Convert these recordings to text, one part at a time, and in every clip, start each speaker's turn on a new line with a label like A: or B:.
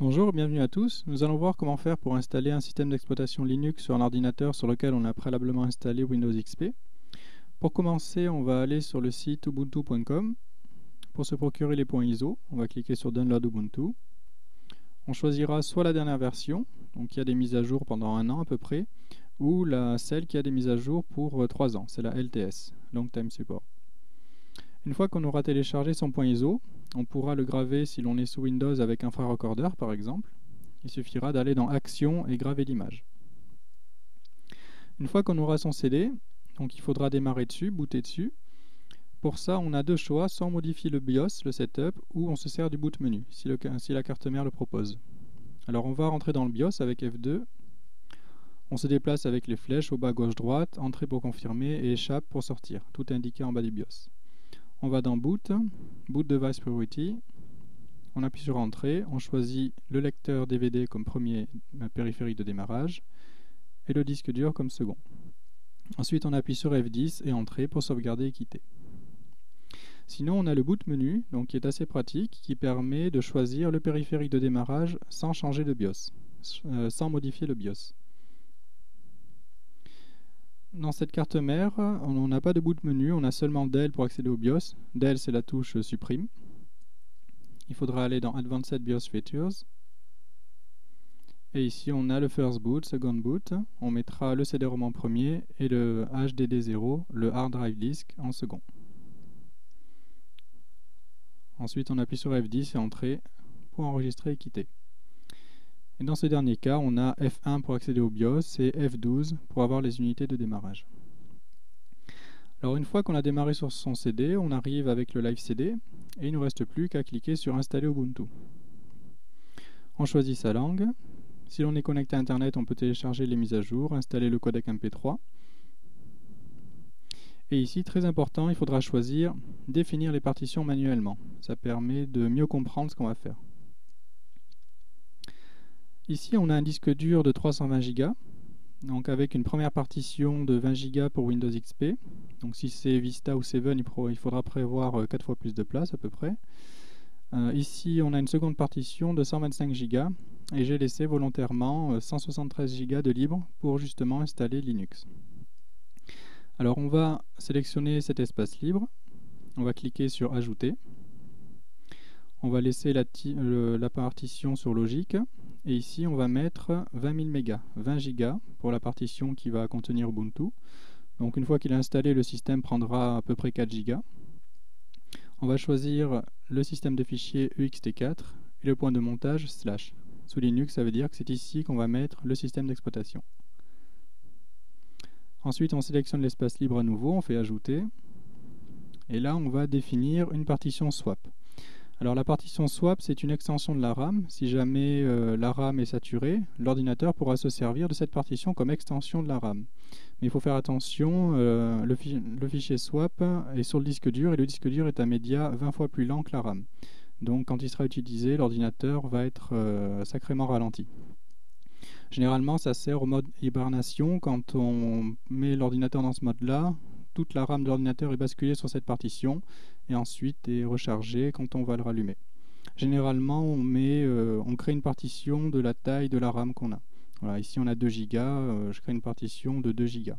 A: Bonjour, bienvenue à tous. Nous allons voir comment faire pour installer un système d'exploitation Linux sur un ordinateur sur lequel on a préalablement installé Windows XP. Pour commencer, on va aller sur le site ubuntu.com. Pour se procurer les points ISO, on va cliquer sur Download Ubuntu. On choisira soit la dernière version, donc qui a des mises à jour pendant 1 an à peu près, ou celle qui a des mises à jour pour 3 ans, c'est la LTS, Long Time Support. Une fois qu'on aura téléchargé son point ISO, on pourra le graver si l'on est sous Windows avec Infrarecorder par exemple. Il suffira d'aller dans Action et graver l'image. Une fois qu'on aura son CD, donc il faudra démarrer dessus, booter dessus. Pour ça, on a deux choix, soit on modifie le BIOS, le setup, ou on se sert du boot menu, si la carte mère le propose. Alors on va rentrer dans le BIOS avec F2. On se déplace avec les flèches au bas gauche-droite, entrée pour confirmer et échappe pour sortir, tout indiqué en bas du BIOS. On va dans Boot, Boot Device Priority. On appuie sur Entrée, on choisit le lecteur DVD comme premier périphérique de démarrage et le disque dur comme second. Ensuite, on appuie sur F10 et Entrée pour sauvegarder et quitter. Sinon, on a le boot menu, donc qui est assez pratique, qui permet de choisir le périphérique de démarrage sans changer de BIOS, sans modifier le BIOS. Dans cette carte mère, on n'a pas de boot menu, on a seulement Del pour accéder au BIOS. Del, c'est la touche supprime. Il faudra aller dans Advanced BIOS Features. Et ici, on a le First Boot, Second Boot. On mettra le CD-ROM en premier et le HDD0, le Hard Drive Disk, en second. Ensuite, on appuie sur F10 et Entrée pour enregistrer et quitter. Et dans ce dernier cas, on a F1 pour accéder au BIOS et F12 pour avoir les unités de démarrage. Alors une fois qu'on a démarré sur son CD, on arrive avec le Live CD et il ne nous reste plus qu'à cliquer sur Installer Ubuntu. On choisit sa langue. Si l'on est connecté à Internet, on peut télécharger les mises à jour, installer le codec MP3. Et ici, très important, il faudra choisir définir les partitions manuellement. Ça permet de mieux comprendre ce qu'on va faire. Ici, on a un disque dur de 320 Go, donc avec une première partition de 20 Go pour Windows XP. Donc si c'est Vista ou 7, il faudra prévoir 4 fois plus de place à peu près. Ici, on a une seconde partition de 125 Go et j'ai laissé volontairement 173 Go de libre pour justement installer Linux. Alors on va sélectionner cet espace libre, on va cliquer sur Ajouter. On va laisser la partition sur logique et ici on va mettre 20 000 mégas, 20 gigas pour la partition qui va contenir Ubuntu. Donc une fois qu'il est installé, le système prendra à peu près 4 gigas. On va choisir le système de fichiers ext4 et le point de montage /. Sous Linux, ça veut dire que c'est ici qu'on va mettre le système d'exploitation. Ensuite, on sélectionne l'espace libre à nouveau, on fait Ajouter. Et là, on va définir une partition swap. Alors la partition swap, c'est une extension de la RAM. Si jamais la RAM est saturée, l'ordinateur pourra se servir de cette partition comme extension de la RAM. Mais il faut faire attention, le fichier swap est sur le disque dur et le disque dur est un média 20 fois plus lent que la RAM. Donc quand il sera utilisé, l'ordinateur va être sacrément ralenti. Généralement, ça sert au mode hibernation. Quand on met l'ordinateur dans ce mode-là, toute la RAM de l'ordinateur est basculée sur cette partition et ensuite est rechargée quand on va le rallumer. Généralement, on crée une partition de la taille de la RAM qu'on a. Voilà, ici on a 2 Go, je crée une partition de 2 Go.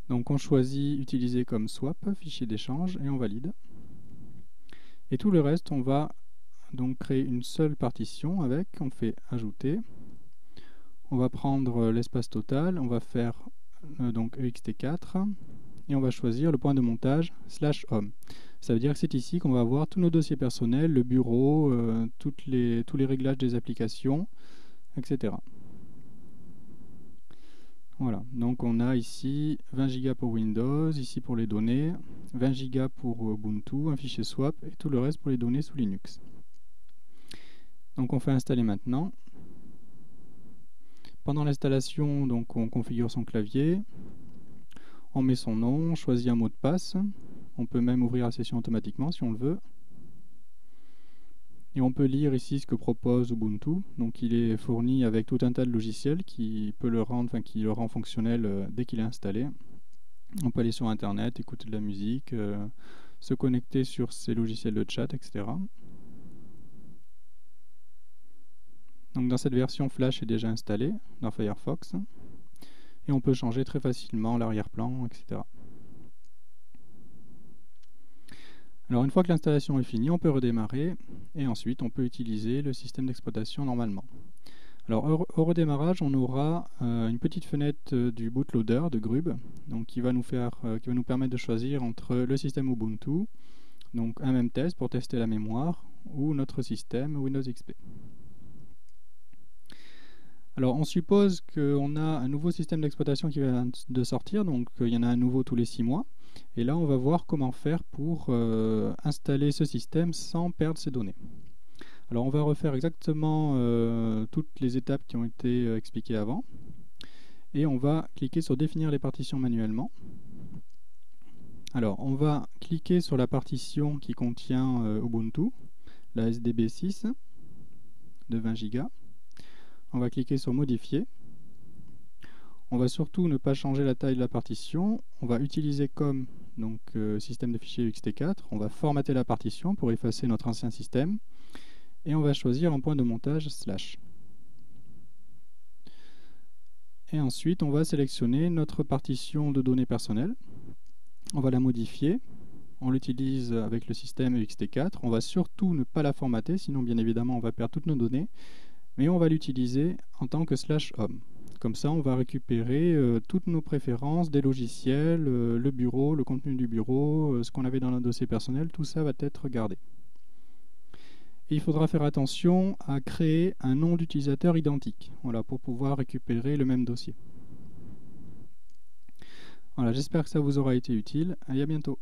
A: Donc on choisit Utiliser comme swap, fichier d'échange, et on valide. Et tout le reste, on va donc créer une seule partition avec, on fait Ajouter. On va prendre l'espace total, on va faire donc ext4 et on va choisir le point de montage /home. Ça veut dire que c'est ici qu'on va avoir tous nos dossiers personnels, le bureau, tous les réglages des applications, etc. Voilà, donc on a ici 20 Go pour Windows, ici pour les données, 20 Go pour Ubuntu, un fichier swap et tout le reste pour les données sous Linux. Donc on fait installer maintenant. Pendant l'installation, donc on configure son clavier, on met son nom, on choisit un mot de passe, on peut même ouvrir la session automatiquement si on le veut. Et on peut lire ici ce que propose Ubuntu. Donc il est fourni avec tout un tas de logiciels qui le rend fonctionnel dès qu'il est installé. On peut aller sur Internet, écouter de la musique, se connecter sur ces logiciels de chat, etc. Donc dans cette version, Flash est déjà installé dans Firefox. Et on peut changer très facilement l'arrière-plan, etc. Alors une fois que l'installation est finie, on peut redémarrer et ensuite on peut utiliser le système d'exploitation normalement. Alors au redémarrage, on aura une petite fenêtre du bootloader de Grub, donc qui va nous permettre de choisir entre le système Ubuntu, donc un même test pour tester la mémoire, ou notre système Windows XP. Alors on suppose qu'on a un nouveau système d'exploitation qui vient de sortir, donc il y en a un nouveau tous les 6 mois. Et là on va voir comment faire pour installer ce système sans perdre ses données. Alors on va refaire exactement toutes les étapes qui ont été expliquées avant. Et on va cliquer sur définir les partitions manuellement. Alors on va cliquer sur la partition qui contient Ubuntu, la SDB6 de 20 Go. On va cliquer sur modifier. On va surtout ne pas changer la taille de la partition. On va utiliser comme donc, système de fichiers ext4. On va formater la partition pour effacer notre ancien système. Et on va choisir un point de montage /. Et ensuite, on va sélectionner notre partition de données personnelles. On va la modifier. On l'utilise avec le système ext4. On va surtout ne pas la formater, sinon bien évidemment on va perdre toutes nos données. Mais on va l'utiliser en tant que /home. Comme ça, on va récupérer toutes nos préférences des logiciels, le bureau, le contenu du bureau, ce qu'on avait dans notre dossier personnel, tout ça va être gardé. Et il faudra faire attention à créer un nom d'utilisateur identique, voilà, pour pouvoir récupérer le même dossier. Voilà, j'espère que ça vous aura été utile et à bientôt.